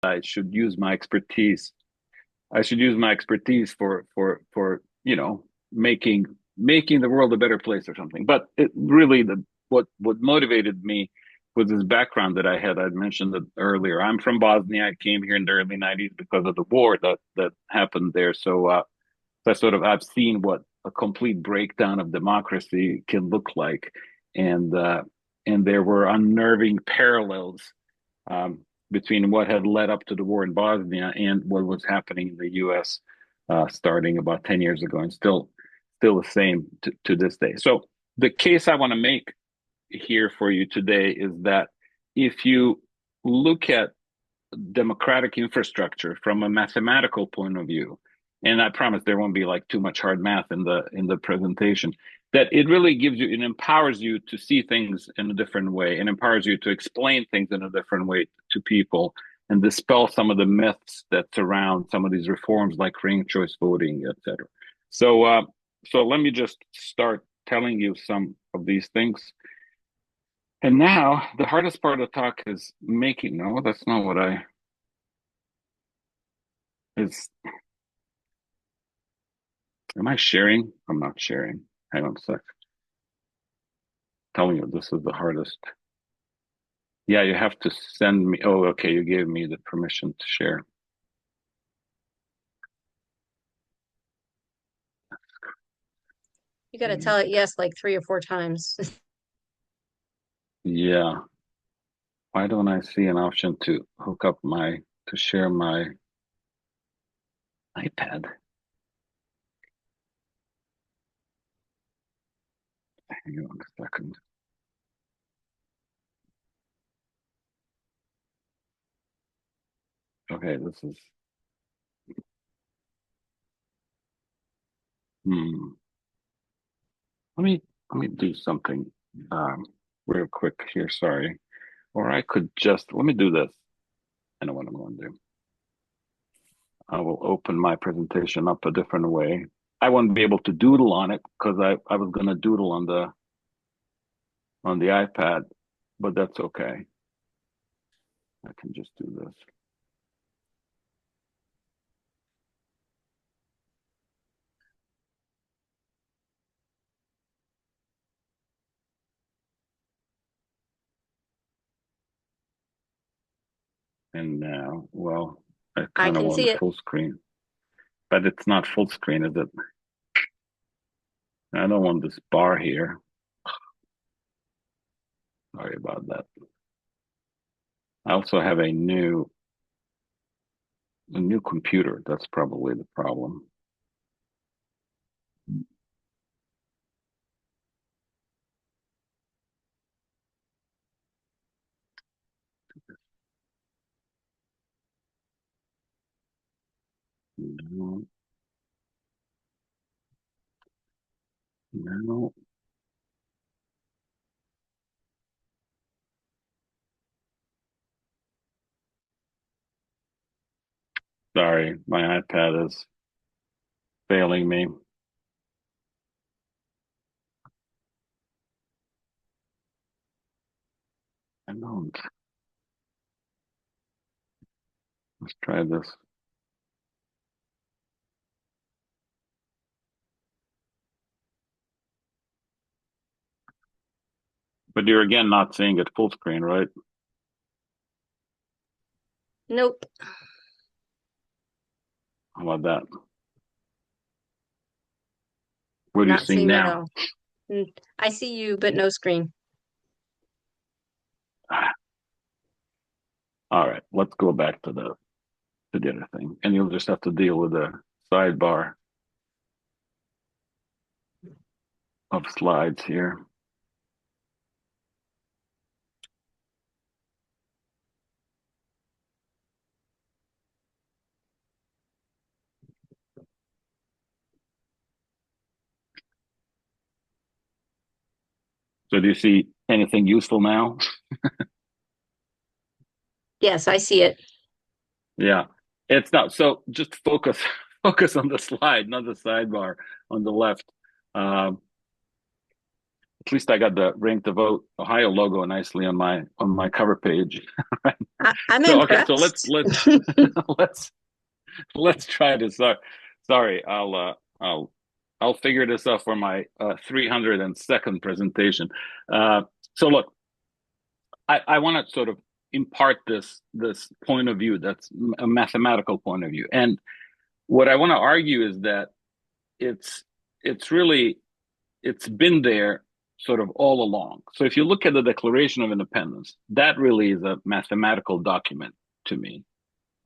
I should use my expertise. I should use my expertise for making the world a better place or something. But it really what motivated me was this background that I had. I'd mentioned it earlier. I'm from Bosnia. I came here in the early '90s because of the war that happened there. So I sort of I've seen what a complete breakdown of democracy can look like, and uh, and there were unnerving parallels between what had led up to the war in Bosnia and what was happening in the U.S. Starting about 10 years ago, and still the same to this day. So the case I want to make here for you today is that if you look at democratic infrastructure from a mathematical point of view, and I promise there won't be like too much hard math in the presentation, that it really gives you, it empowers you to see things in a different way and empowers you to explain things in a different way to people and dispel some of the myths that surround some of these reforms like ranked choice voting, etc. So let me just start telling you some of these things. And now the hardest part of the talk is making, no, that's not what I is. Am I sharing? I'm not sharing. Hang on a sec. Telling you this is the hardest. Yeah, you have to send me. Oh, okay. You gave me the permission to share. You got to tell it yes like 3 or 4 times. Yeah. Why don't I see an option to hook up to share my iPad? Hang on a second. Okay, this is. Hmm. Let me let me do something real quick here. Sorry. Or I could just let me do this. I know what I'm going to do. I will open my presentation up a different way. I won't be able to doodle on it because I was going to doodle on the iPad, but that's okay. I can just do this. And now, well, I I kind of can want see the it. full screen, but it's not full screen, is it? I don't want this bar here. Sorry about that. I also have a new computer. That's probably the problem. No, no. Sorry, my iPad is failing me. I don't. Let's try this. But you're again not seeing it full screen, right? Nope. How about that? What are you Not seeing seeing you at now? all. I see you, but no screen. All right, let's go back to the other thing, and you'll just have to deal with the sidebar of slides here. So, do you see anything useful now? Yes, I see it. Yeah, it's not. So, just focus on the slide, not the sidebar on the left. Um, At least I got the Rank the Vote Ohio logo nicely on my cover page. Right? I'm So okay, so let's impressed. let's let's let's try this. Sorry, I'll figure this out for my 302nd presentation. Uh, so look, I want to sort of impart this point of view that's a mathematical point of view, and what I want to argue is that it's it's really it's been there sort of all along. So if you look at the Declaration of Independence, that really is a mathematical document to me,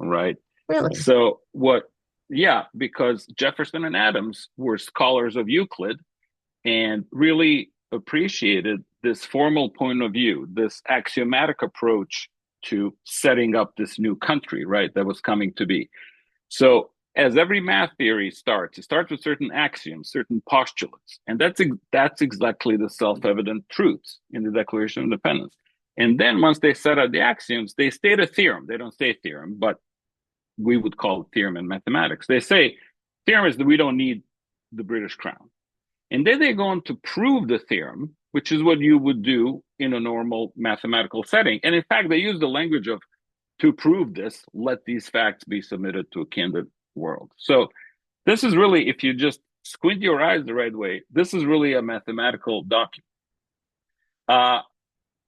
right? Really? So what, yeah, because Jefferson and Adams were scholars of Euclid and really appreciated this formal point of view, this axiomatic approach to setting up this new country, right, that was coming to be. So as every math theory starts, it starts with certain axioms, certain postulates, and that's exactly the self-evident truths in the Declaration of Independence. And then once they set out the axioms, they state a theorem. They don't say theorem, but we would call it theorem in mathematics. They say theorem is that we don't need the British crown. And then they go on to prove the theorem, which is what you would do in a normal mathematical setting. And in fact, they use the language of to prove this, let these facts be submitted to a candid world. So this is really, if you just squint your eyes the right way, this is really a mathematical document. Uh,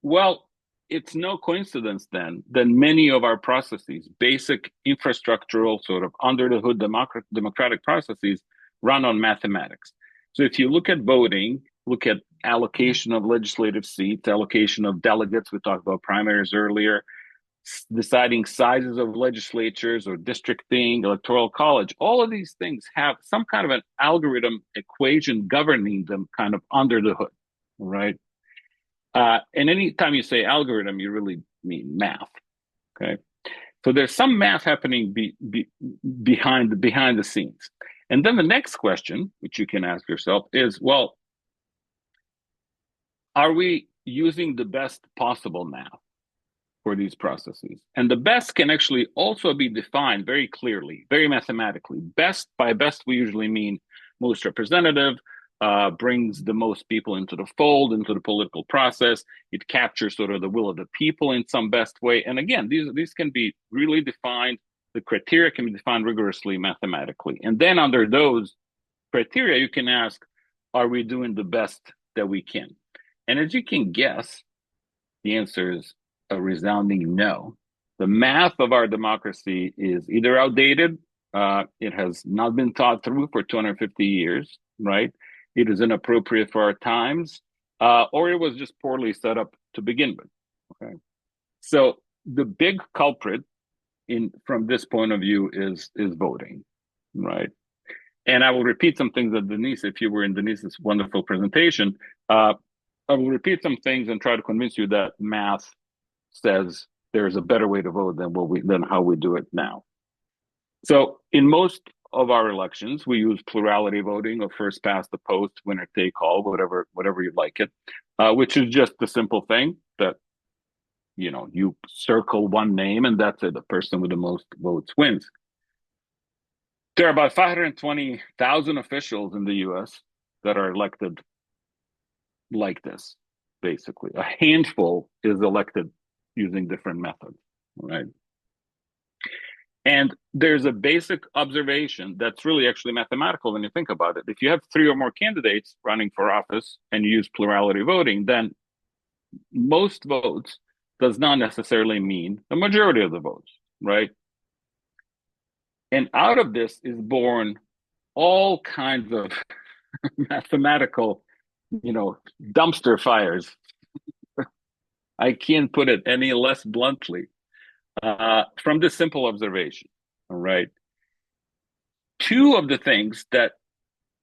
well, it's no coincidence then that many of our processes, basic infrastructural sort of under the hood democratic processes, run on mathematics. So if you look at voting, look at allocation of legislative seats, allocation of delegates, we talked about primaries earlier, deciding sizes of legislatures or districting, electoral college, all of these things have some kind of an algorithm equation governing them kind of under the hood, right? And anytime you say algorithm, you really mean math, okay? So there's some math happening behind the scenes. And then the next question, which you can ask yourself, is, well, are we using the best possible math for these processes? And the best can actually also be defined very clearly, very mathematically. Best, by best, we usually mean most representative, brings the most people into the fold, into the political process. It captures sort of the will of the people in some best way. And again, these can be really defined. The criteria can be defined rigorously mathematically. And then under those criteria, you can ask, are we doing the best that we can? And as you can guess, the answer is a resounding no. The math of our democracy is either outdated, it has not been thought through for 250 years, right? It is inappropriate for our times, or it was just poorly set up to begin with. Okay, so the big culprit in from this point of view is voting, right? And I will repeat some things that Denise, if you were in Denise's wonderful presentation, I will repeat some things and try to convince you that math says there's a better way to vote than how we do it now. So in most of our elections, we use plurality voting or first past the post, winner take all, whatever you like it, which is just the simple thing that you circle one name and that's it. The person with the most votes wins. There are about 520,000 officials in the U.S. that are elected like this. Basically, a handful is elected using different methods, right? And there's a basic observation that's really actually mathematical when you think about it. If you have three or more candidates running for office and you use plurality voting, then most votes does not necessarily mean the majority of the votes, right? And out of this is born all kinds of mathematical, dumpster fires. I can't put it any less bluntly. From this simple observation, all right? Two of the things that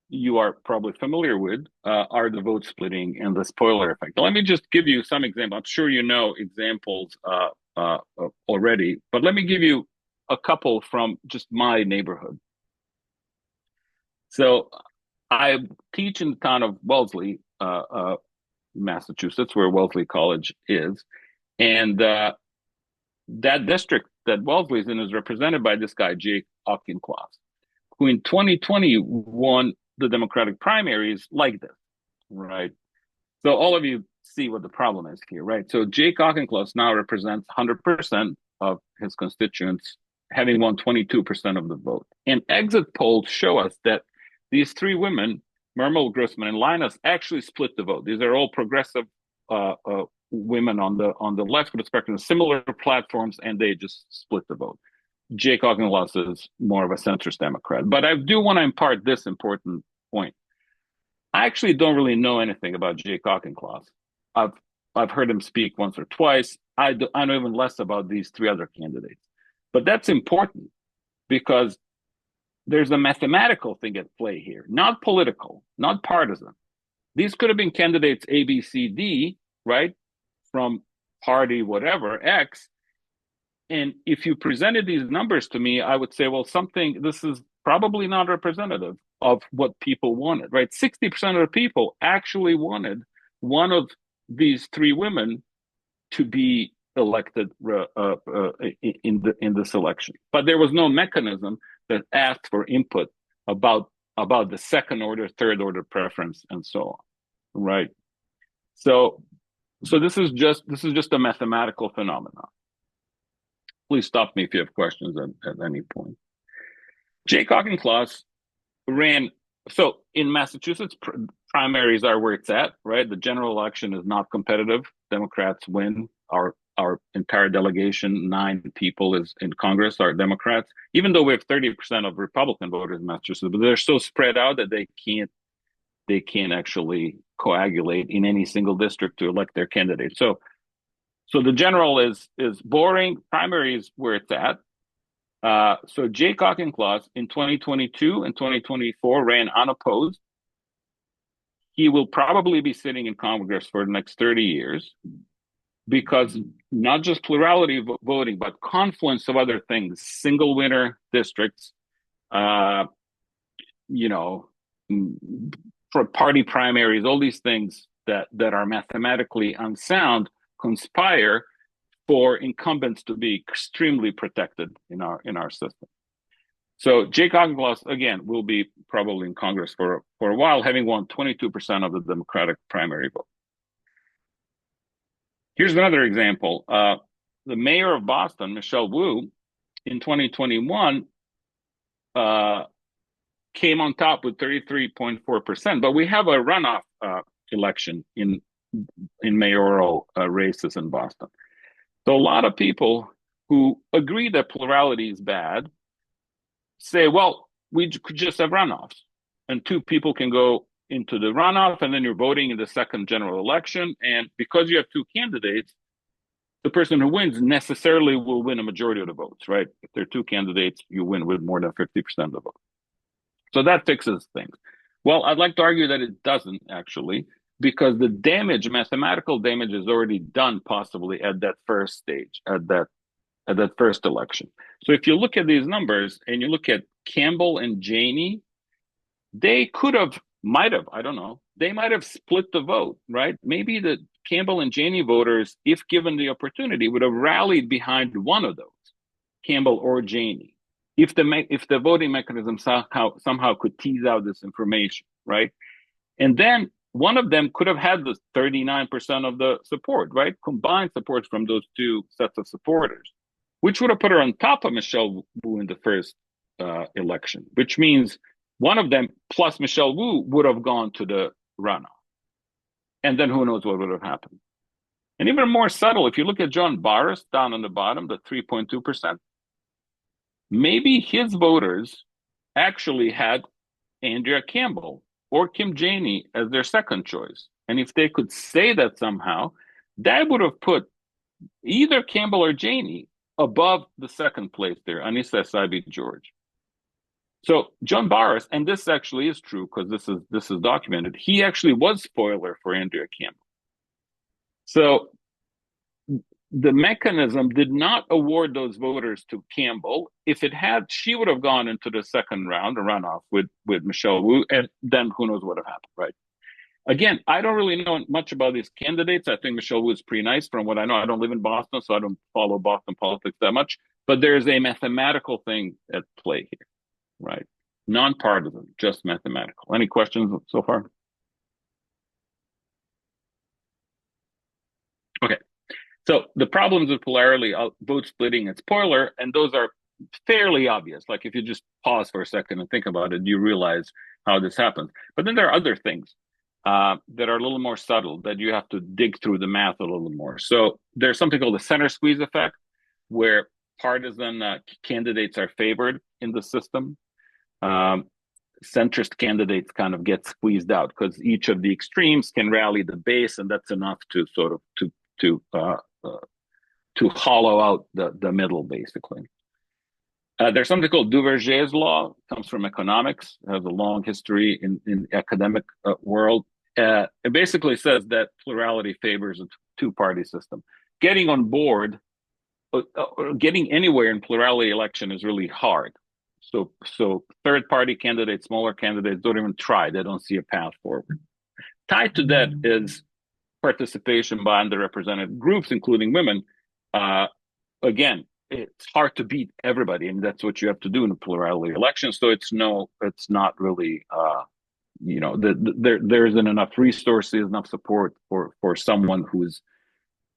you are probably familiar with are the vote splitting and the spoiler effect. Let me just give you some examples. I'm sure you know examples already, but let me give you a couple from just my neighborhood. So I teach in the town of Wellesley, Massachusetts, where Wellesley College is. And that district that Wellesley is in is represented by this guy, Jake Auchincloss, who in 2020 won the Democratic primaries like this, right? So all of you see what the problem is here, right? So Jay Auchincloss now represents 100% of his constituents, having won 22% of the vote. And exit polls show us that these three women, Mermel, Grossman, and Linus, actually split the vote. These are all progressive women on the left of the spectrum, similar platforms, and they just split the vote. Jay Auchincloss is more of a centrist Democrat. But I do want to impart this important point. I actually don't really know anything about Jay Auchincloss. I've I've heard him speak once or twice. I know even less about these three other candidates. But that's important because there's a mathematical thing at play here, not political, not partisan. These could have been candidates A, B, C, D, right? From party, whatever, X. And if you presented these numbers to me, I would say, well, this is probably not representative of what people wanted, right? 60% of the people actually wanted one of these three women to be elected in this election. But there was no mechanism that asked for input about the second order, third order preference, and so on, right? So this is just a mathematical phenomenon. Please stop me if you have questions at any point. Jay Auchincloss ran. So in Massachusetts, primaries are where it's at, right? The general election is not competitive. Democrats win. Our entire delegation, 9 people is in Congress, are Democrats, even though we have 30% of Republican voters in Massachusetts, but they're so spread out that they can't actually coagulate in any single district to elect their candidate. So the general is boring. Primary is where it's at. So Jay Auchincloss in 2022 and 2024 ran unopposed. He will probably be sitting in Congress for the next 30 years because not just plurality of voting, but confluence of other things, single winner districts, for party primaries, all these things that are mathematically unsound conspire for incumbents to be extremely protected in our system. So Jay Auchincloss, again, will be probably in Congress for a while, having won 22% of the Democratic primary vote. Here's another example. The mayor of Boston, Michelle Wu, in 2021, came on top with 33.4%. But we have a runoff election in mayoral races in Boston. So a lot of people who agree that plurality is bad say, well, we could just have runoffs. And 2 people can go into the runoff, and then you're voting in the second general election. And because you have 2 candidates, the person who wins necessarily will win a majority of the votes, right? If there are 2 candidates, you win with more than 50% of the vote. So that fixes things. Well, I'd like to argue that it doesn't actually, because the mathematical damage is already done possibly at that first stage, at that first election. So if you look at these numbers and you look at Campbell and Janey, they might have split the vote, right? Maybe the Campbell and Janey voters, if given the opportunity, would have rallied behind one of those, Campbell or Janey, if the voting mechanism somehow could tease out this information, right? And then one of them could have had the 39% of the support, right? Combined support from those 2 sets of supporters, which would have put her on top of Michelle Wu in the first election, which means one of them plus Michelle Wu would have gone to the runoff. And then who knows what would have happened. And even more subtle, if you look at John Barras down on the bottom, the 3.2%, maybe his voters actually had Andrea Campbell or Kim Janey as their second choice. And if they could say that somehow, that would have put either Campbell or Janey above the second place there, Anissa Essaybi-George. So John Barras, and this actually is true because this is documented, he actually was spoiler for Andrea Campbell. So the mechanism did not award those voters to Campbell. If it had, she would have gone into the second round, a runoff with Michelle Wu, and then who knows what would have happened, right? Again, I don't really know much about these candidates. I think Michelle Wu is pretty nice from what I know. I don't live in Boston, so I don't follow Boston politics that much. But there's a mathematical thing at play here, right? Non-partisan, just mathematical. Any questions so far? So the problems with polarity, vote splitting and spoiler, and those are fairly obvious. Like if you just pause for a second and think about it, you realize how this happens. But then there are other things that are a little more subtle that you have to dig through the math a little more. So there's something called the center squeeze effect, where partisan candidates are favored in the system. Um, Centrist candidates kind of get squeezed out because each of the extremes can rally the base, and that's enough to sort of to uh, uh, to hollow out the middle, basically. There's something called Duverger's law. It comes from economics. It has a long history in academic world. It basically says that plurality favors a two-party system. Getting on board, getting anywhere in plurality election is really hard. So third-party candidates, smaller candidates don't even try. They don't see a path forward. Tied to that is participation by underrepresented groups, including women. Again, it's hard to beat everybody, and that's what you have to do in a plurality election. So it's not really, there isn't enough resources, enough support for someone who's,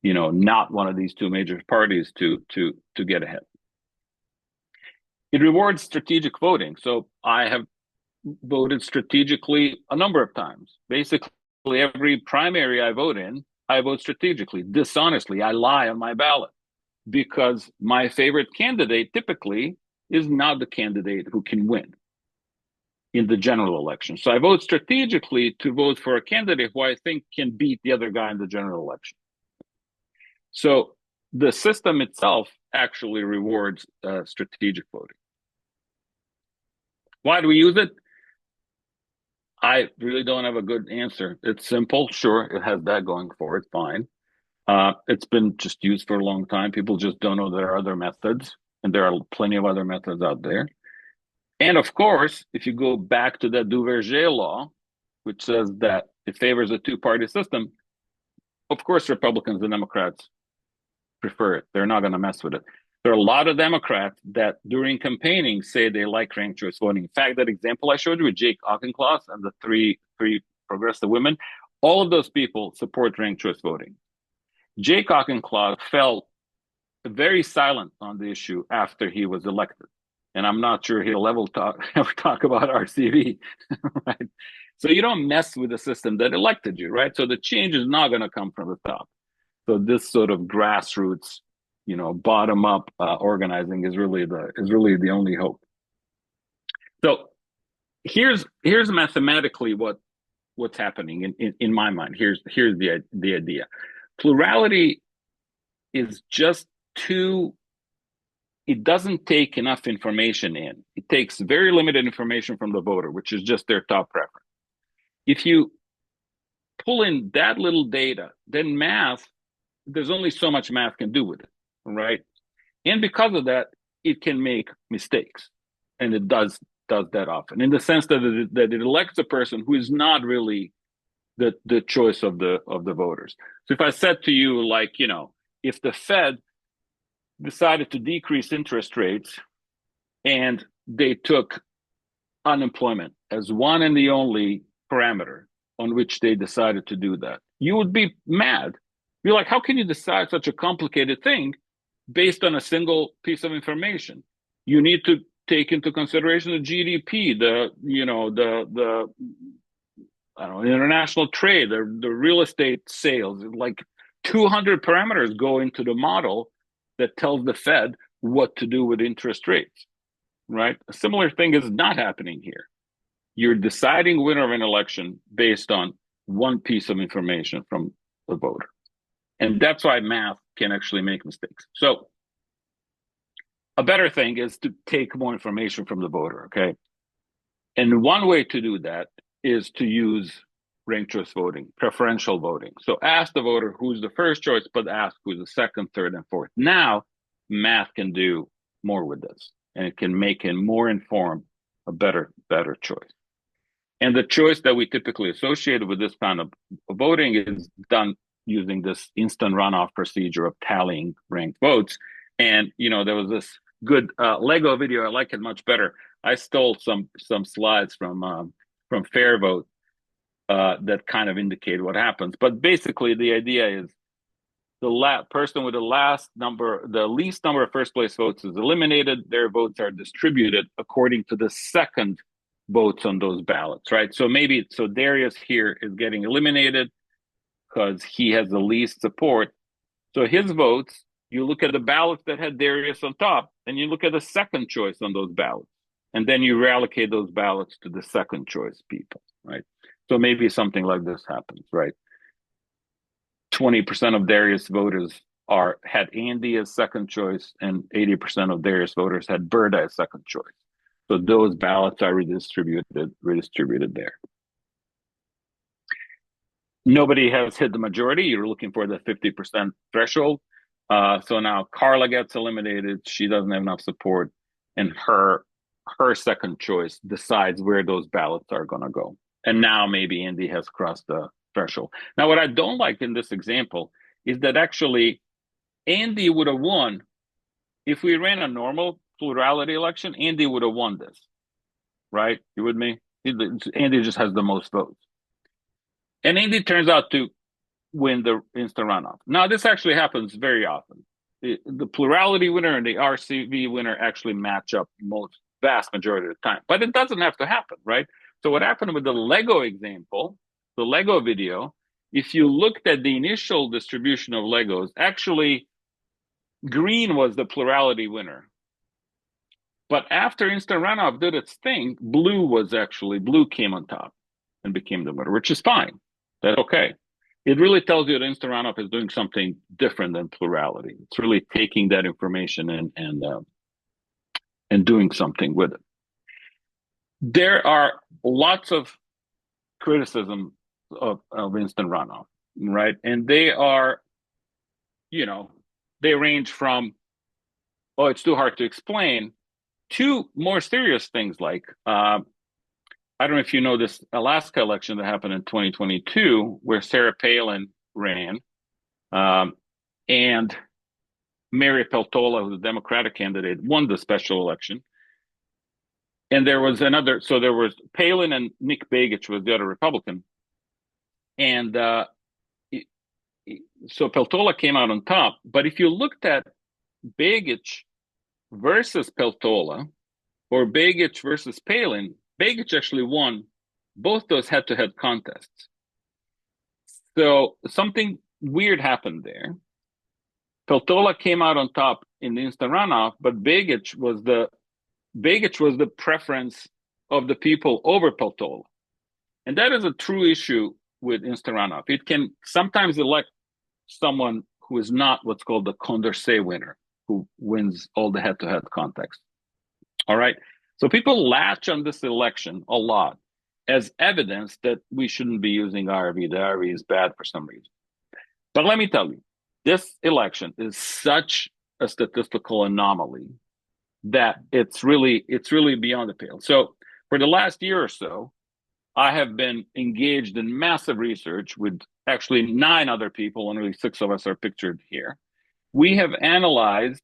not one of these two major parties to get ahead. It rewards strategic voting. So I have voted strategically a number of times. Basically, every primary I vote in, I vote strategically. Dishonestly, I lie on my ballot because my favorite candidate typically is not the candidate who can win in the general election. So I vote strategically to vote for a candidate who I think can beat the other guy in the general election. So the system itself actually rewards strategic voting. Why do we use it? I really don't have a good answer. It's simple. Sure, it has that going for it. Fine. It's been just used for a long time. People just don't know there are other methods, and there are plenty of other methods out there. And of course, if you go back to the Duverger law, which says that it favors a two-party system, of course, Republicans and Democrats prefer it. They're not going to mess with it. There are a lot of Democrats that during campaigning say they like ranked choice voting. In fact, that example I showed you with Jake Auchincloss and the three progressive women, all of those people support ranked choice voting. Jake Auchincloss felt very silent on the issue after he was elected. And I'm not sure he'll ever talk about RCV, right? So you don't mess with the system that elected you, right? So the change is not going to come from the top. So this sort of grassroots, bottom up organizing is really the only hope. So here's mathematically what's happening in my mind. Here's the idea. Plurality is just it doesn't take enough information in. It takes very limited information from the voter, which is just their top preference. If you pull in that little data, then there's only so much math can do with it, right? And because of that, it can make mistakes. And it does that often, in the sense that it elects a person who is not really the choice of the voters. So if I said to you, like, if the Fed decided to decrease interest rates and they took unemployment as one and the only parameter on which they decided to do that, you would be mad. You're like, how can you decide such a complicated thing based on a single piece of information? You need to take into consideration the GDP, the international trade, the real estate sales. Like 200 parameters go into the model that tells the Fed what to do with interest rates, right? A similar thing is not happening here. You're deciding winner of an election based on one piece of information from the voter. And that's why math can actually make mistakes. So a better thing is to take more information from the voter, okay? And one way to do that is to use ranked choice voting, preferential voting. So ask the voter who's the first choice, but ask who's the second, third, and fourth. Now, math can do more with this, and it can make it more informed, a better choice. And the choice that we typically associate with this kind of voting is done using this instant runoff procedure of tallying ranked votes. And, there was this good Lego video. I like it much better. I stole some slides from Fair Vote that kind of indicate what happens. But basically, the idea is the person with the least number of first place votes is eliminated. Their votes are distributed according to the second votes on those ballots, right? So Darius here is getting eliminated because he has the least support. So his votes, you look at the ballots that had Darius on top, and you look at the second choice on those ballots, and then you reallocate those ballots to the second choice people, right? So maybe something like this happens, right? 20% of Darius voters had Andy as second choice, and 80% of Darius voters had Berta as second choice. So those ballots are redistributed there. Nobody has hit the majority. You're looking for the 50% threshold. So now Carla gets eliminated. She doesn't have enough support, and her second choice decides where those ballots are going to go. And now maybe Andy has crossed the threshold. Now, what I don't like in this example is that actually Andy would have won if we ran a normal plurality election. Andy would have won this, right? You with me? Andy just has the most votes, and Andy turns out to win the instant runoff. Now, this actually happens very often. The plurality winner and the RCV winner actually match up vast majority of the time, but it doesn't have to happen, right? So what happened with the Lego example, the Lego video, if you looked at the initial distribution of Legos, actually green was the plurality winner. But after instant runoff did its thing, blue came on top and became the winner, which is fine. That's okay. It really tells you that instant runoff is doing something different than plurality. It's really taking that information and doing something with it. There are lots of criticism of instant runoff, right? And they are, they range from, oh, it's too hard to explain, to more serious things like, I don't know if you know this Alaska election that happened in 2022, where Sarah Palin ran, and Mary Peltola, who's a Democratic candidate, won the special election. And there was Palin and Nick Begich was the other Republican. And so Peltola came out on top. But if you looked at Begich versus Peltola, or Begich versus Palin, Begich actually won both those head-to-head contests. So something weird happened there. Peltola came out on top in the instant runoff, but Begich was the preference of the people over Peltola. And that is a true issue with instant runoff. It can sometimes elect someone who is not what's called the Condorcet winner, who wins all the head-to-head contests. All right. So people latch on this election a lot as evidence that we shouldn't be using RV. The RV is bad for some reason. But let me tell you, this election is such a statistical anomaly that it's really beyond the pale. So for the last year or so, I have been engaged in massive research with actually 9 other people, and really 6 of us are pictured here. We have analyzed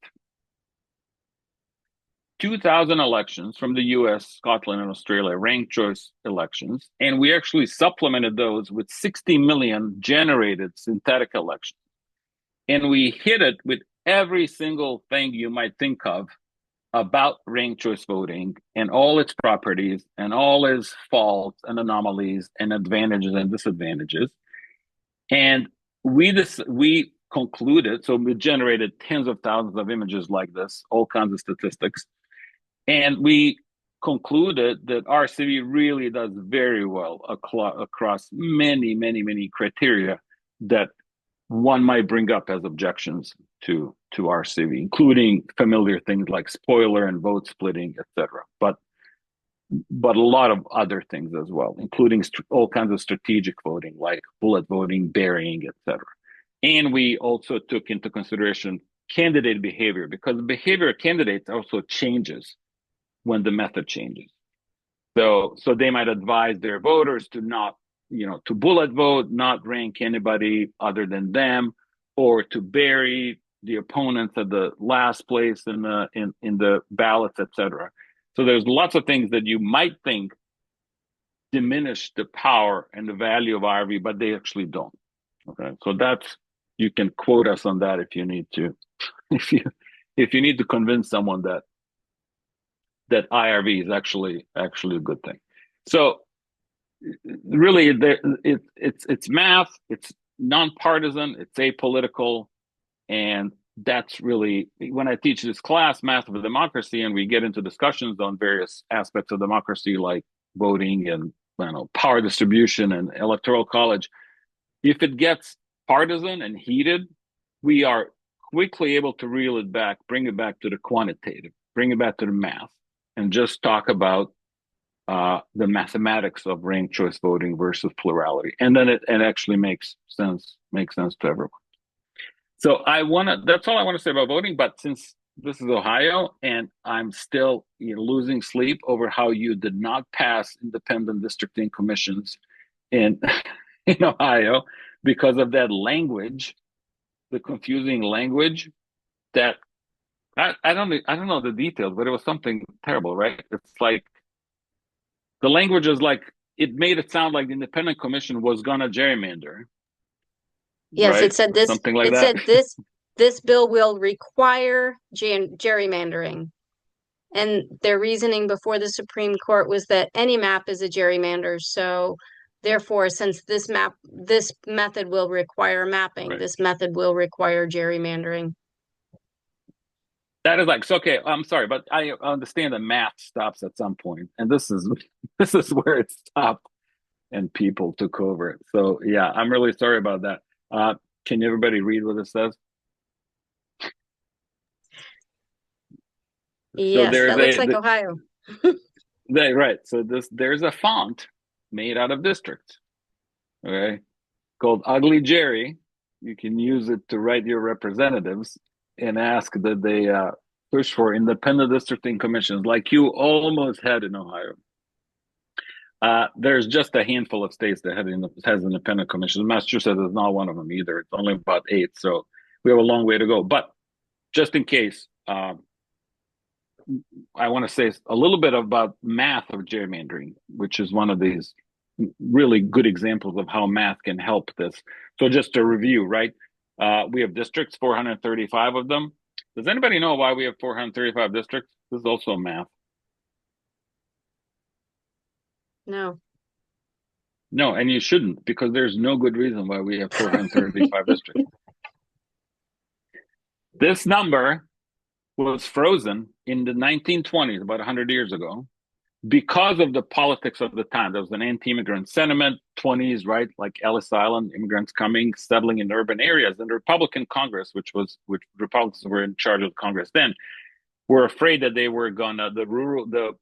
2,000 elections from the US, Scotland, and Australia, ranked choice elections, and we actually supplemented those with 60 million generated synthetic elections. And we hit it with every single thing you might think of about ranked choice voting and all its properties and all its faults and anomalies and advantages and disadvantages. And we concluded, so we generated tens of thousands of images like this, all kinds of statistics. And we concluded that RCV really does very well across many, many, many criteria that one might bring up as objections to RCV, including familiar things like spoiler and vote splitting, etc. But a lot of other things as well, including all kinds of strategic voting like bullet voting, burying, etc. And we also took into consideration candidate behavior, because the behavior of candidates also changes when the method changes. So they might advise their voters to not, to bullet vote, not rank anybody other than them, or to bury the opponents at the last place in the ballots, etc. So there's lots of things that you might think diminish the power and the value of RV, but they actually don't. Okay, so that's You can quote us on that if you need to. If you need to convince someone that IRV is actually a good thing. So really, it's math. It's nonpartisan. It's apolitical, and that's really when I teach this class, Math of Democracy, and we get into discussions on various aspects of democracy, like voting and power distribution and electoral college. If it gets partisan and heated, we are quickly able to reel it back, bring it back to the quantitative, bring it back to the math, and just talk about the mathematics of ranked choice voting versus plurality, and then it actually makes sense to everyone. So that's all I want to say about voting. But since this is Ohio, and I'm still losing sleep over how you did not pass independent districting commissions in in Ohio because of that language, the confusing language that I don't know the details, but it was something terrible, right? It's like the language is like it made it sound like the independent commission was gonna gerrymander, Yes, right? it said Or this, something like it that. said this bill will require gerrymandering. And their reasoning before the Supreme Court was that any map is a gerrymander. So therefore, since this method will require mapping, Right. this method will require gerrymandering. That is like so, okay. I'm sorry, but I understand that math stops at some point, and this is this is where it stopped, and people took over it. So yeah, I'm really sorry about that. Can everybody read what it says? So Yes, there's that looks like Ohio. right. So there's a font made out of districts, okay, called Ugly Jerry. You can use it to write your representatives and ask that they push for independent districting commissions, like you almost had in Ohio. There's just a handful of states that has independent commissions. Massachusetts is not one of them either. It's only about 8, so we have a long way to go. But just in case, I want to say a little bit about math of gerrymandering, which is one of these really good examples of how math can help this. So just to review, right? We have districts, 435 of them. Does anybody know why we have 435 districts? This is also math. No. No, and you shouldn't, because there's no good reason why we have 435 districts. This number was frozen in the 1920s, about 100 years ago, because of the politics of the time. There was an anti-immigrant sentiment, 20s, right? Like Ellis Island, immigrants coming, settling in urban areas. And the Republican Congress, which Republicans were in charge of Congress then, were afraid that the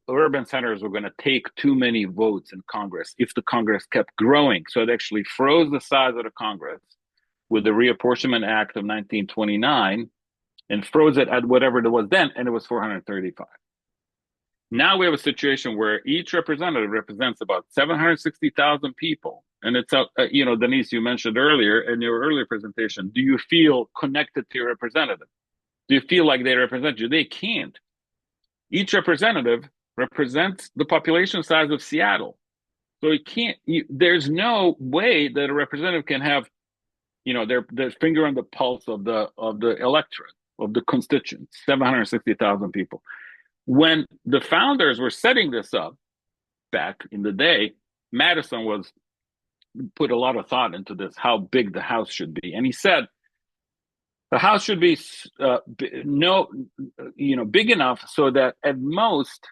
urban centers were gonna take too many votes in Congress if the Congress kept growing. So it actually froze the size of the Congress with the Reapportionment Act of 1929 and froze it at whatever it was then, and it was 435. Now we have a situation where each representative represents about 760,000 people. And it's, Denise, you mentioned earlier in your earlier presentation, do you feel connected to your representative? Do you feel like they represent you? They can't. Each representative represents the population size of Seattle. So there's no way that a representative can have, their finger on the pulse of the electorate, of the constituents, 760,000 people. When the founders were setting this up back in the day, Madison put a lot of thought into this, how big the House should be. And he said, the House should be big enough so that at most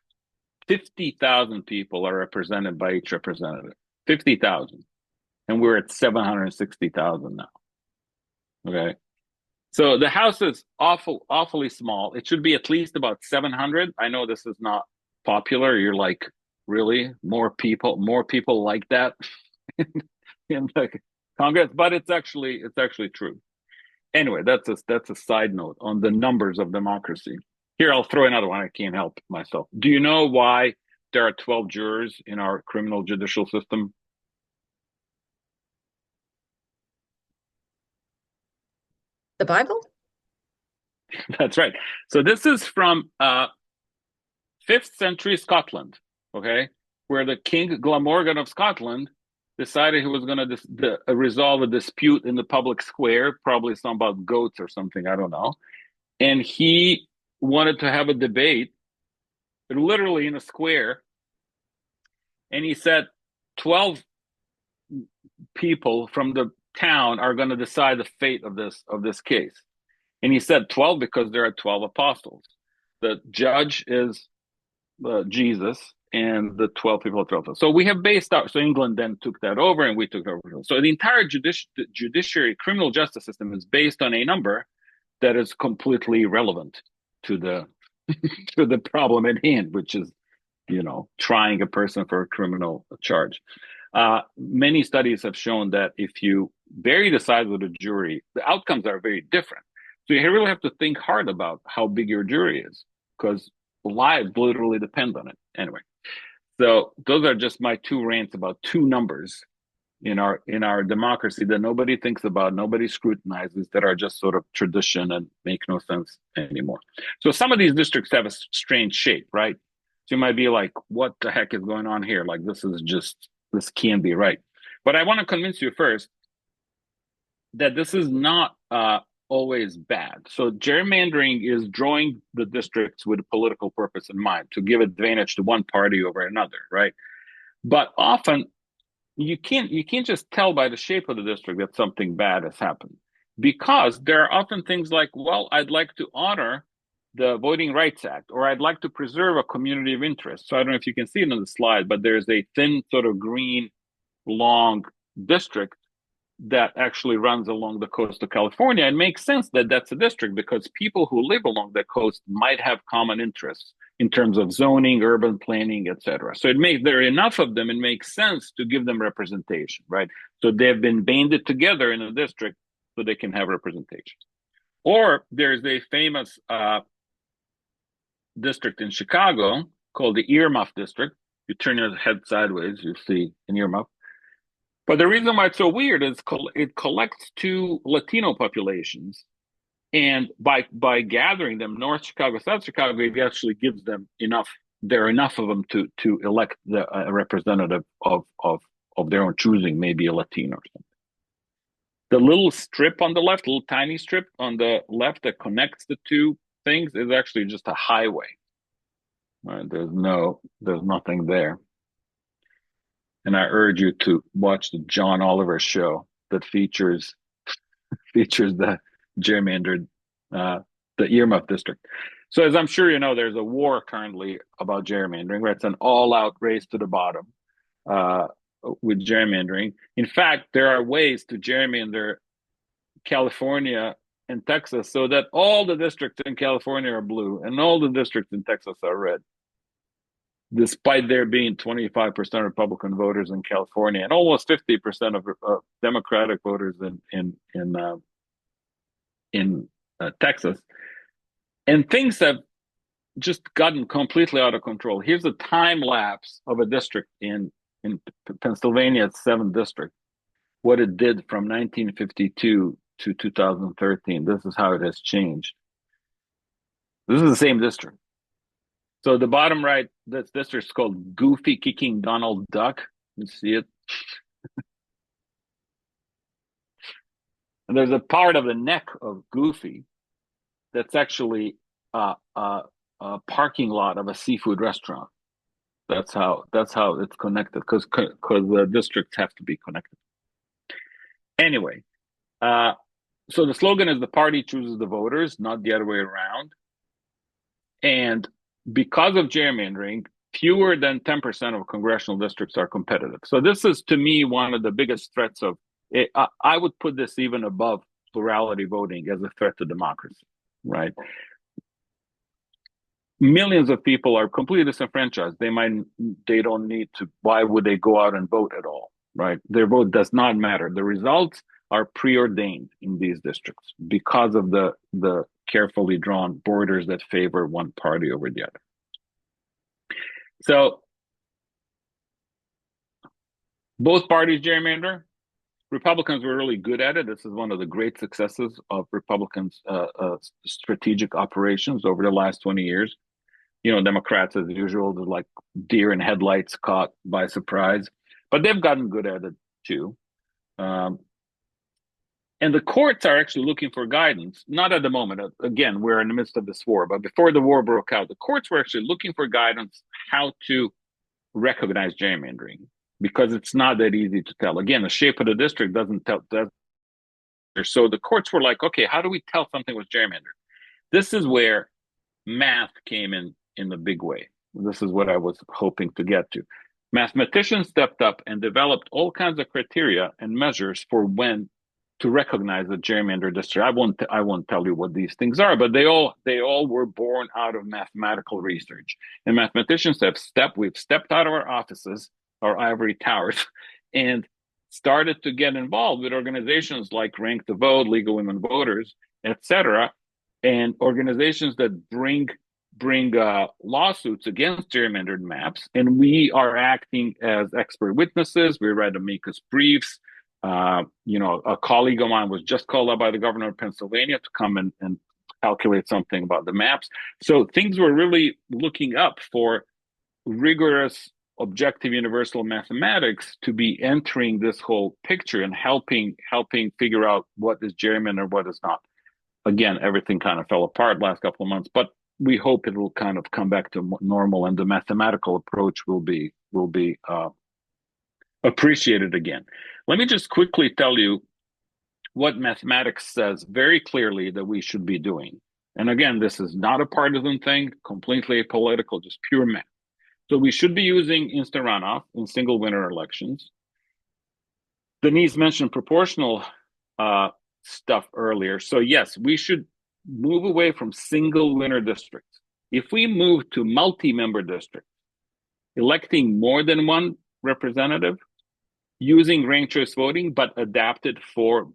50,000 people are represented by each representative. 50,000. And we're at 760,000 now. Okay. So the House is awfully small. It should be at least about 700. I know this is not popular. You're like, really? More people like that in the Congress, but it's actually true. Anyway, that's a side note on the numbers of democracy. Here, I'll throw another one. I can't help myself. Do you know why there are 12 jurors in our criminal judicial system? The Bible? That's right. So this is from 5th century Scotland, okay, where the King Glamorgan of Scotland decided he was going to resolve a dispute in the public square, probably some about goats or something, I don't know. And he wanted to have a debate, literally in a square. And he said 12 people from the town are going to decide the fate of this case. And he said 12 because there are 12 apostles. The judge is Jesus, and the 12 people are 12. So we have based out. So England then took that over, and we took it over. So the entire judiciary, criminal justice system is based on a number that is completely irrelevant to the to the problem at hand, which is, trying a person for a criminal charge. Many studies have shown that if you vary the size of the jury, the outcomes are very different. So you really have to think hard about how big your jury is, because lives literally depend on it. Anyway, so those are just my two rants about two numbers in our democracy that nobody thinks about, nobody scrutinizes, that are just sort of tradition and make no sense anymore. So some of these districts have a strange shape, right? So you might be like, what the heck is going on here? Like, this can't be right. But I want to convince you first that this is not always bad. So gerrymandering is drawing the districts with a political purpose in mind, to give advantage to one party over another, right? But often you can't just tell by the shape of the district that something bad has happened, because there are often things like, well, I'd like to honor the Voting Rights Act, or I'd like to preserve a community of interest. So I don't know if you can see it on the slide, but there's a thin sort of green long district that actually runs along the coast of California. It makes sense that that's a district, because people who live along the coast might have common interests in terms of zoning, urban planning, etc. So there are enough of them, it makes sense to give them representation, right? So they've been banded together in a district so they can have representation. Or there's a famous district in Chicago called the earmuff district. You turn your head sideways, you see an earmuff. But the reason why it's so weird is it collects two Latino populations, and by gathering them, North Chicago, South Chicago, it actually gives them enough. There are enough of them to elect a representative of their own choosing, maybe a Latino or something. The little strip on the left, little tiny strip on the left that connects the two things, is actually just a highway. Right? There's nothing there. And I urge you to watch the John Oliver show that features the gerrymandered, the earmuff district. So as I'm sure you know, there's a war currently about gerrymandering, right? It's an all-out race to the bottom with gerrymandering. In fact, there are ways to gerrymander California and Texas so that all the districts in California are blue and all the districts in Texas are red, despite there being 25% Republican voters in California and almost 50% of Democratic voters in Texas. And things have just gotten completely out of control. Here's a time lapse of a district in Pennsylvania, it's 7th district, what it did from 1952 to 2013. This is how it has changed. This is the same district. So the bottom right, this district is called Goofy Kicking Donald Duck. You see it? And there's a part of the neck of Goofy that's actually a parking lot of a seafood restaurant. That's how it's connected, because the districts have to be connected. Anyway, so the slogan is the party chooses the voters, not the other way around. And because of gerrymandering, fewer than 10% of congressional districts are competitive. So this is, to me, one of the biggest threats of it. I would put this even above plurality voting as a threat to democracy, right? Millions of people are completely disenfranchised. They don't need to. Why would they go out and vote at all, right? Their vote does not matter. The results are preordained in these districts because of the carefully drawn borders that favor one party over the other. So both parties gerrymander. Republicans were really good at it. This is one of the great successes of Republicans' strategic operations over the last 20 years. Democrats, as usual, they're like deer in headlights, caught by surprise. But they've gotten good at it to. Um, and the courts are actually looking for guidance, not at the moment. Again, we're in the midst of this war, but before the war broke out, the courts were actually looking for guidance how to recognize gerrymandering because it's not that easy to tell. Again, the shape of the district doesn't tell. So the courts were like, okay, how do we tell something was gerrymandered? This is where math came in the big way. This is what I was hoping to get to. Mathematicians stepped up and developed all kinds of criteria and measures for when to recognize a gerrymandered district. I won't tell you what these things are, but they all were born out of mathematical research. And mathematicians we've stepped out of our offices, our ivory towers, and started to get involved with organizations like Rank the Vote, League of Women Voters, etc., and organizations that bring lawsuits against gerrymandered maps, and we are acting as expert witnesses. We write amicus briefs. A colleague of mine was just called up by the governor of Pennsylvania to come and calculate something about the maps. So things were really looking up for rigorous, objective, universal mathematics to be entering this whole picture and helping figure out what is gerrymandered, what is not. Again, everything kind of fell apart last couple of months, but we hope it will kind of come back to normal, and the mathematical approach will be appreciated again. Let me just quickly tell you what mathematics says very clearly that we should be doing. And again, this is not a partisan thing, completely apolitical, just pure math. So we should be using instant runoff in single winner elections. Denise mentioned proportional stuff earlier. So yes, we should move away from single winner districts. If we move to multi-member districts, electing more than one representative, using ranked choice voting, but adapted for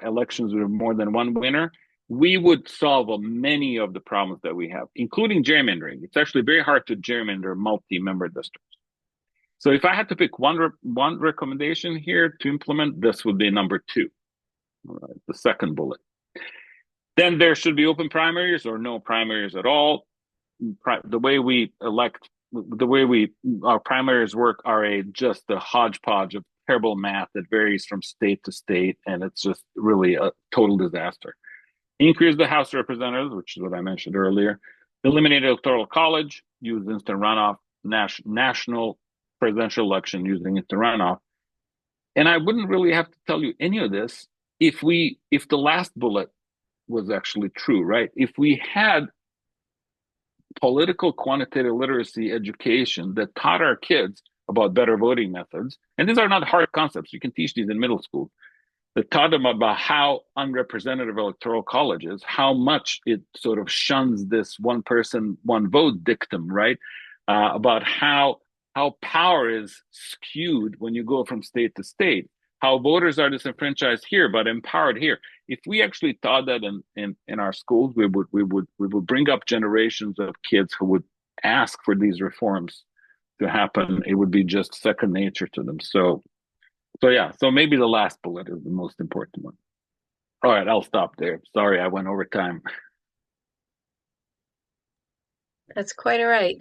elections with more than one winner, we would solve many of the problems that we have, including gerrymandering. It's actually very hard to gerrymander multi-member districts. So if I had to pick one recommendation here to implement, this would be number 2, the second bullet. Then there should be open primaries or no primaries at all. The way we elect, our primaries work are just a hodgepodge of terrible math that varies from state to state, and it's just really a total disaster. Increase the House of Representatives, which is what I mentioned earlier. Eliminate Electoral College, use instant runoff, national presidential election using instant runoff. And I wouldn't really have to tell you any of this if the last bullet was actually true, right? If we had political quantitative literacy education that taught our kids about better voting methods, and these are not hard concepts, you can teach these in middle school, that taught them about how unrepresentative electoral college is, how much it sort of shuns this one person, one vote dictum, right? About how power is skewed when you go from state to state, how voters are disenfranchised here but empowered here. If we actually taught that in our schools, we would bring up generations of kids who would ask for these reforms to happen. It would be just second nature to them. So maybe the last bullet is the most important one. All right, I'll stop there. Sorry, I went over time. That's quite all right.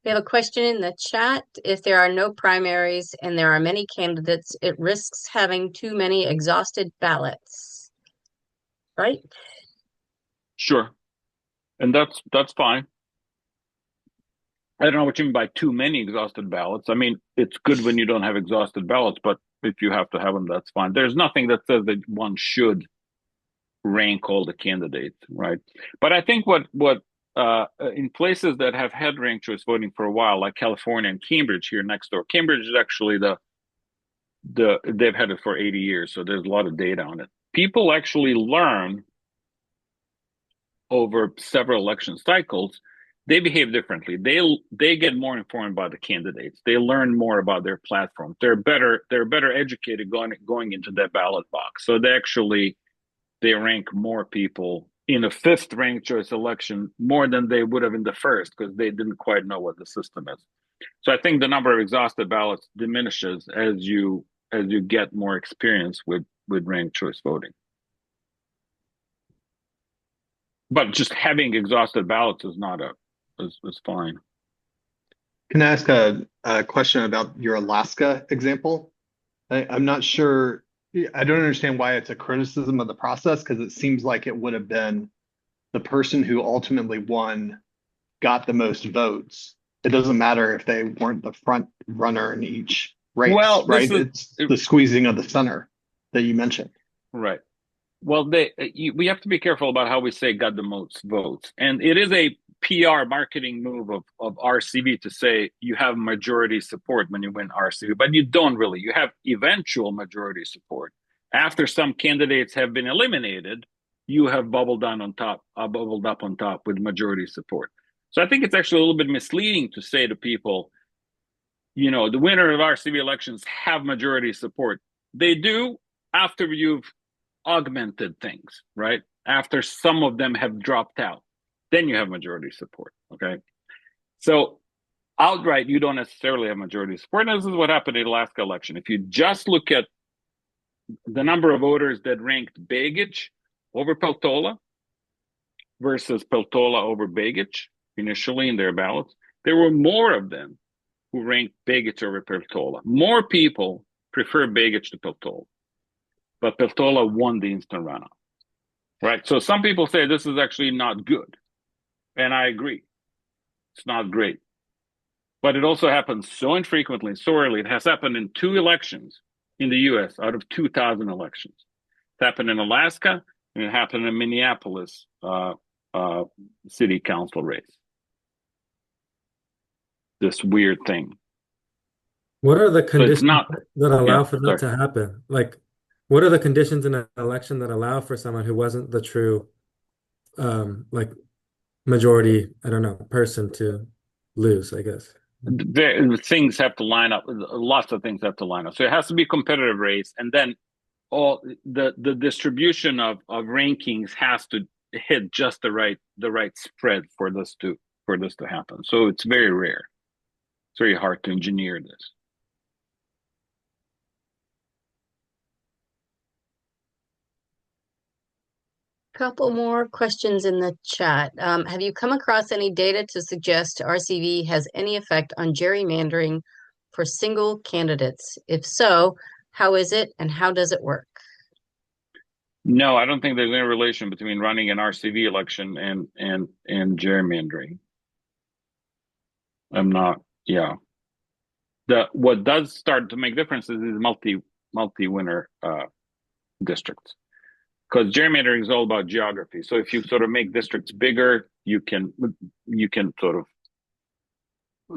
We have a question in the chat. If there are no primaries and there are many candidates, it risks having too many exhausted ballots, right? Sure. And that's fine. I don't know what you mean by too many exhausted ballots. I mean, it's good when you don't have exhausted ballots, but if you have to have them, that's fine. There's nothing that says that one should rank all the candidates, right? But I think what in places that have had ranked choice voting for a while, like California and Cambridge here next door, Cambridge is actually they've had it for 80 years, so there's a lot of data on it. People actually learn over several election cycles. They behave differently. They get more informed by the candidates. They learn more about their platform. They're better educated going into that ballot box. So they rank more people in a 5th ranked choice election more than they would have in the 1st because they didn't quite know what the system is. So I think the number of exhausted ballots diminishes as you get more experience with ranked choice voting. But just having exhausted ballots is not is fine. Can I ask a question about your Alaska example? I'm not sure. I don't understand why it's a criticism of the process because it seems like it would have been the person who ultimately won got the most votes. It doesn't matter if they weren't the front runner in each race, Well, this right? is It's the squeezing of the center that you mentioned. right. Well, we have to be careful about how we say got the most votes, and it is a PR marketing move of RCV to say you have majority support when you win RCV, but you don't really. You have eventual majority support after some candidates have been eliminated. You have bubbled up on top with majority support. So I think it's actually a little bit misleading to say to people, the winner of RCV elections have majority support. They do after you've augmented things, right? After some of them have dropped out, then you have majority support. Okay. So outright, you don't necessarily have majority support. And this is what happened in the Alaska election. If you just look at the number of voters that ranked Begich over Peltola versus Peltola over Begich initially in their ballots, there were more of them who ranked Begich over Peltola. More people prefer Begich to Peltola, but Peltola won the instant runoff. Right. So some people say this is actually not good. And I agree. It's not great. But it also happens so infrequently, so early. It has happened in 2 elections in the US out of 2,000 elections. It happened in Alaska and it happened in Minneapolis city council race. This weird thing. What are the So it's conditions not, that yeah, allow for that sorry. to happen? Like, what are the conditions in an election that allow for someone who wasn't the true, like majority, I don't know, person to lose, I guess. Things have to line up. Lots of things have to line up. So it has to be a competitive race. And then all the distribution of rankings has to hit just the right spread for this to happen. So it's very rare. It's very hard to engineer this. Couple more questions in the chat. Have you come across any data to suggest RCV has any effect on gerrymandering for single candidates? If so, how is it and how does it work? No, I don't think there's any relation between running an RCV election and gerrymandering. I'm not. Yeah. What does start to make differences is multi winner districts, because gerrymandering is all about geography. So if you sort of make districts bigger, you can sort of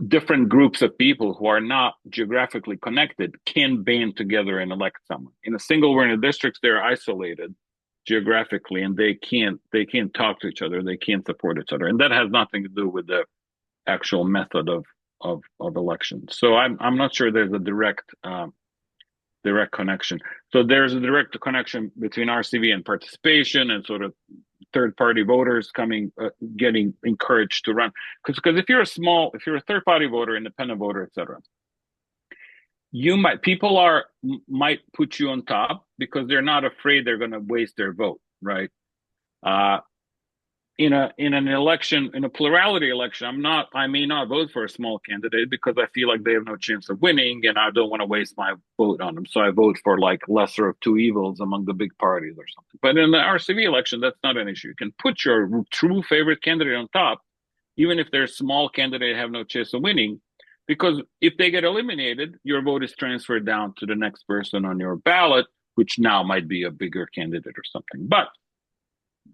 different groups of people who are not geographically connected can band together and elect someone. In a single winner districts, they're isolated geographically and they can't talk to each other, they can't support each other, and that has nothing to do with the actual method of elections. So I'm not sure there's a direct connection. So there's a direct connection between RCV and participation and sort of third party voters getting encouraged to run. Because if you're a third party voter, independent voter, etc., people might put you on top because they're not afraid they're going to waste their vote, right? In an election, in a plurality election, I may not vote for a small candidate because I feel like they have no chance of winning and I don't want to waste my vote on them. So I vote for like lesser of two evils among the big parties or something. But in the RCV election, that's not an issue. You can put your true favorite candidate on top, even if they're a small candidate have no chance of winning, because if they get eliminated, your vote is transferred down to the next person on your ballot, which now might be a bigger candidate or something. But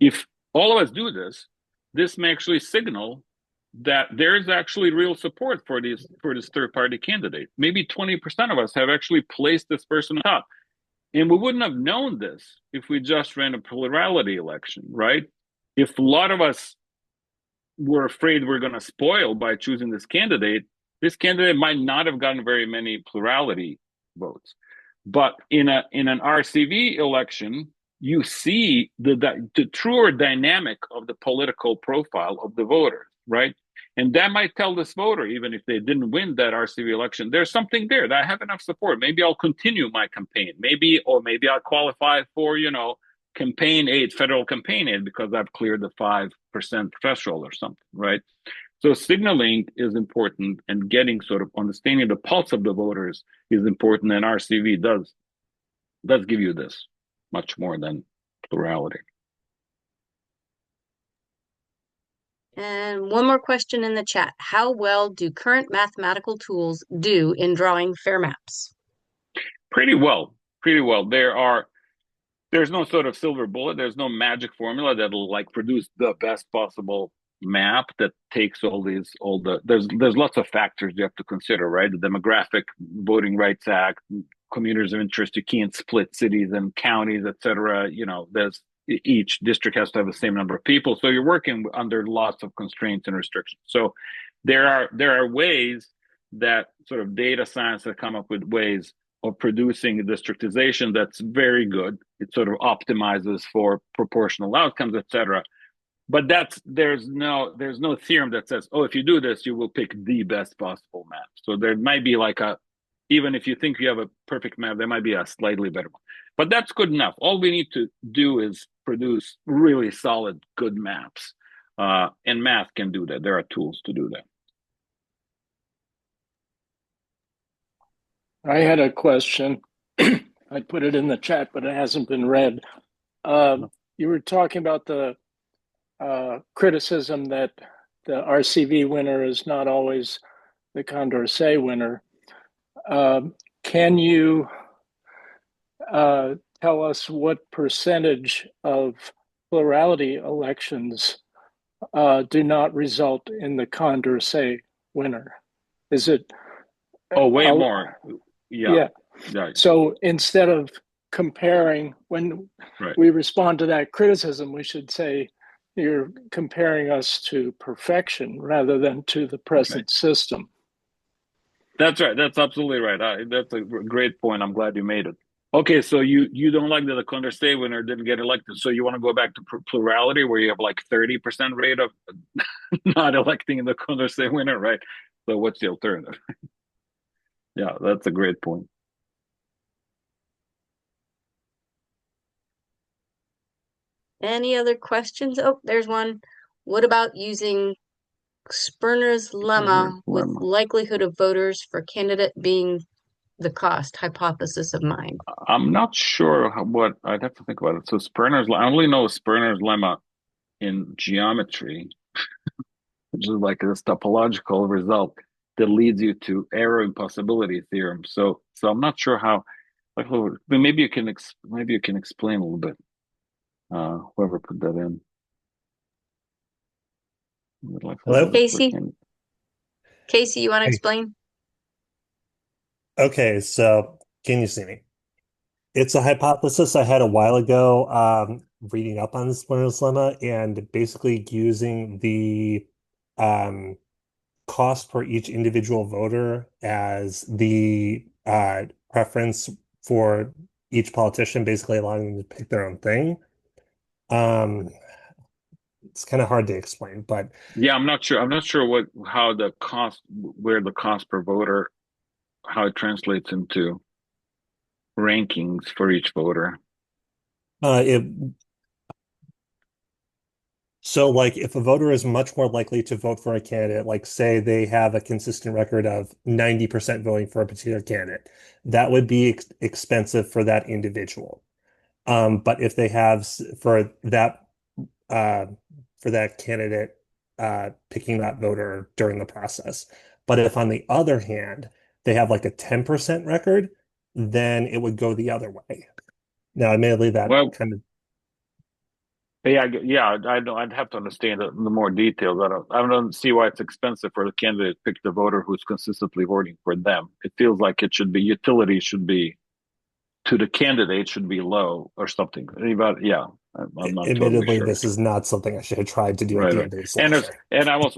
if all of us do this may actually signal that there is actually real support for this third party candidate. Maybe 20% of us have actually placed this person on top. And we wouldn't have known this if we just ran a plurality election, right? If a lot of us were afraid we're going to spoil by choosing this candidate might not have gotten very many plurality votes. But in an RCV election, you see the truer dynamic of the political profile of the voter, right? And that might tell this voter, even if they didn't win that RCV election, there's something there that I have enough support. Maybe I'll continue my campaign. Maybe I'll qualify for, campaign aid, federal campaign aid, because I've cleared the 5% threshold or something, right? So signaling is important, and getting sort of understanding the pulse of the voters is important, and RCV does give you this much more than plurality. And one more question in the chat. How well do current mathematical tools do in drawing fair maps? Pretty well, pretty well. There's no sort of silver bullet. There's no magic formula that'll like produce the best possible map that takes there's lots of factors you have to consider, right? The demographic, Voting Rights Act, communities of interest. You can't split cities and counties, etc. There's each district has to have the same number of people, so you're working under lots of constraints and restrictions. So there are ways that sort of data science have come up with ways of producing a districtization that's very good. It sort of optimizes for proportional outcomes, etc. But there's no theorem that says, oh, if you do this, you will pick the best possible map. So there might be even if you think you have a perfect map, there might be a slightly better one. But that's good enough. All we need to do is produce really solid, good maps. And math can do that. There are tools to do that. I had a question. I put it in the chat, but it hasn't been read. You were talking about the criticism that the RCV winner is not always the Condorcet winner. Can you tell us what percentage of plurality elections do not result in the Condorcet winner? Is it? Oh, way more. Yeah. So instead of comparing, when we respond to that criticism, we should say you're comparing us to perfection rather than to the present system. That's right. That's absolutely right. That's a great point. I'm glad you made it. Okay, so you don't like that the Condorcet winner didn't get elected, so you want to go back to plurality where you have like 30% rate of not electing the Condorcet winner, right? So what's the alternative? Yeah, that's a great point. Any other questions? Oh, there's one. What about using Sperner's lemma with likelihood of voters for candidate being the cost hypothesis of mine? I'm not sure what I'd have to think about it. So I only know Sperner's lemma in geometry, which is like this topological result that leads you to error impossibility theorem. So I'm not sure how. But maybe you can explain a little bit. Whoever put that in. Hello, Casey. Casey, you want to explain? Okay, so can you see me? It's a hypothesis I had a while ago, reading up on the Sperner's lemma and basically using the cost per each individual voter as the preference for each politician, basically allowing them to pick their own thing. It's kind of hard to explain, but yeah, I'm not sure where the cost per voter, how it translates into rankings for each voter. So like if a voter is much more likely to vote for a candidate, like say they have a consistent record of 90% voting for a particular candidate, that would be expensive for that individual. But if they have for that candidate picking that voter during the process. But if on the other hand, they have like a 10% record, then it would go the other way. Now, admittedly, that kind of I'd have to understand the more details. I don't see why it's expensive for the candidate to pick the voter who's consistently voting for them. It feels like utility should be to the candidate should be low or something. I'm not admittedly, totally sure. This is not something I should have tried to do at the end of this lecture. And I was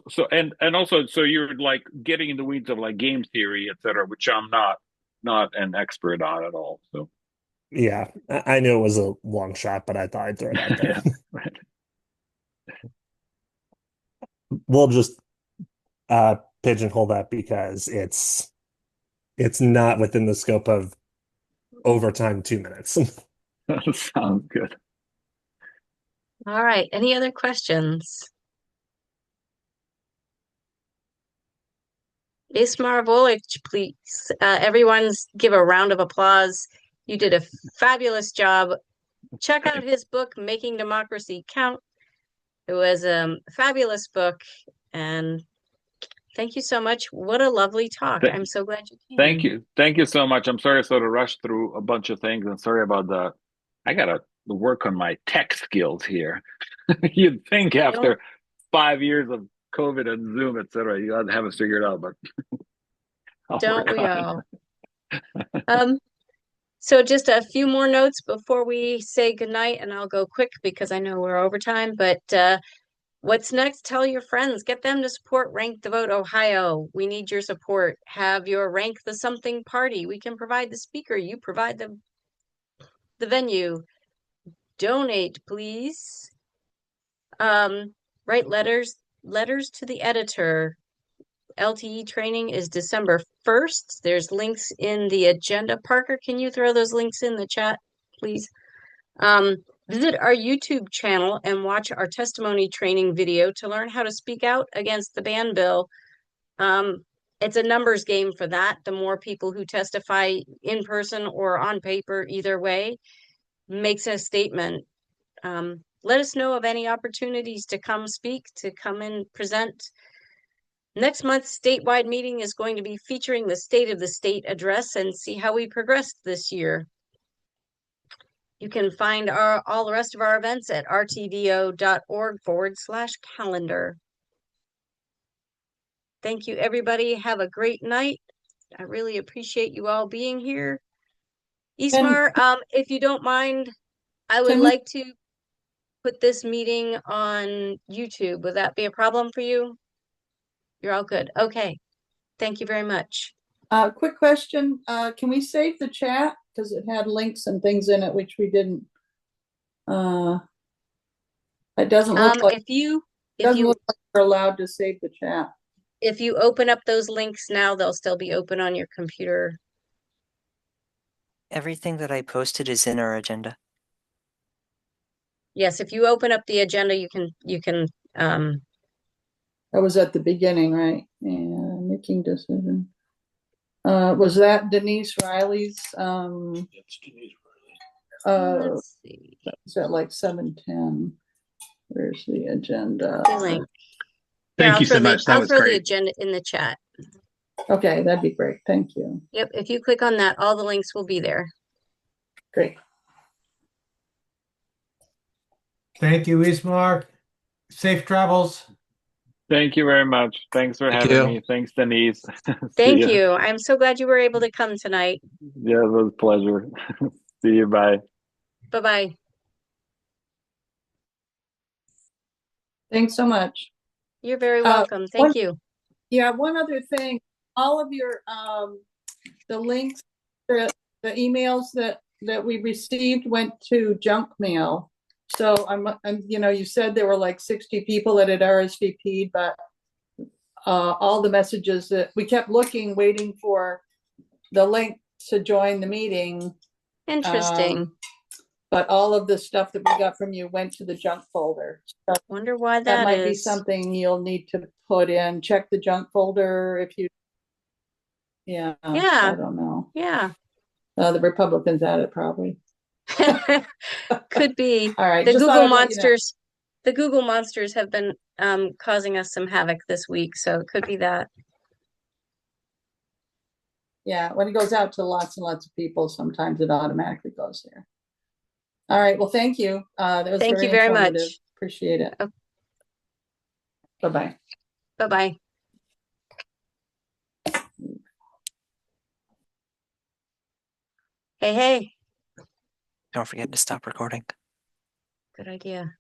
so you're like getting in the weeds of like game theory, etc., which I'm not an expert on at all. So yeah, I knew it was a long shot, but I thought I'd throw it out there. We'll just pigeonhole that because it's not within the scope of overtime 2 minutes. Sounds good. All right. Any other questions? Ismar Volić, please. Everyone's give a round of applause. You did a fabulous job. Check out his book, Making Democracy Count. It was a fabulous book, and thank you so much. What a lovely talk. I'm so glad you came. Thank you. Thank you so much. I'm sorry I sort of rushed through a bunch of things, and sorry about I gotta work on my tech skills here. You'd think after 5 years of COVID and Zoom, etc., you ought to have it figured out, but I'll Don't work we on all? So just a few more notes before we say goodnight, and I'll go quick because I know we're over time. But what's next? Tell your friends, get them to support Rank the Vote Ohio. We need your support. Have your Rank the Something party. We can provide the speaker. You provide the venue. Donate, please. Write letters to the editor. LTE training is December 1st. There's links in the agenda. Parker, can you throw those links in the chat, please? Visit our YouTube channel and watch our testimony training video to learn how to speak out against the ban bill. It's a numbers game for that. The more people who testify in person or on paper, either way, makes a statement. Let us know of any opportunities to come speak, to come and present. Next month's statewide meeting is going to be featuring the State of the State address and see how we progressed this year. You can find all the rest of our events at rtvo.org/calendar. Thank you, everybody. Have a great night. I really appreciate you all being here. Ismar, if you don't mind, I would like to put this meeting on YouTube. Would that be a problem for you? You're all good. Okay. Thank you very much. Quick question. Can we save the chat? Because it had links and things in it, which we didn't. It doesn't look like we're allowed to save the chat. If you open up those links now, they'll still be open on your computer. Everything that I posted is in our agenda. Yes, if you open up the agenda, you can That was at the beginning, right? Yeah, making decision. Was that Denise Riley's? It's Denise Riley. Let's see. Is that like 7:10? Where's the agenda? The link. Thank you so much. That was I'll throw the great. agenda in the chat. Okay, that'd be great. Thank you. Yep, if you click on that, all the links will be there. Great. Thank you, Ismar. Safe travels. Thank you very much. Thanks for having me. Thanks, Denise. Thank you. I'm so glad you were able to come tonight. Yeah, it was a pleasure. See you. Bye. Bye-bye. Thanks so much. You're very welcome. Thank you. Yeah, one other thing. All of your the links, the emails that we received went to junk mail. So I'm you said there were like 60 people that had RSVP'd, but all the messages that we kept looking, waiting for the link to join the meeting. Interesting. But all of the stuff that we got from you went to the junk folder. So wonder why that might is. be something you'll need to put in. Check the junk folder if you. Yeah. I don't know. Yeah. The Republicans at it probably. Could be. All right. The Google monsters. The Google monsters have been causing us some havoc this week, so it could be that. Yeah, when it goes out to lots and lots of people, sometimes it automatically goes there. All right. Well, thank you. That was thank you very much. Appreciate it. Okay. Bye-bye. Bye-bye. Hey. Don't forget to stop recording. Good idea.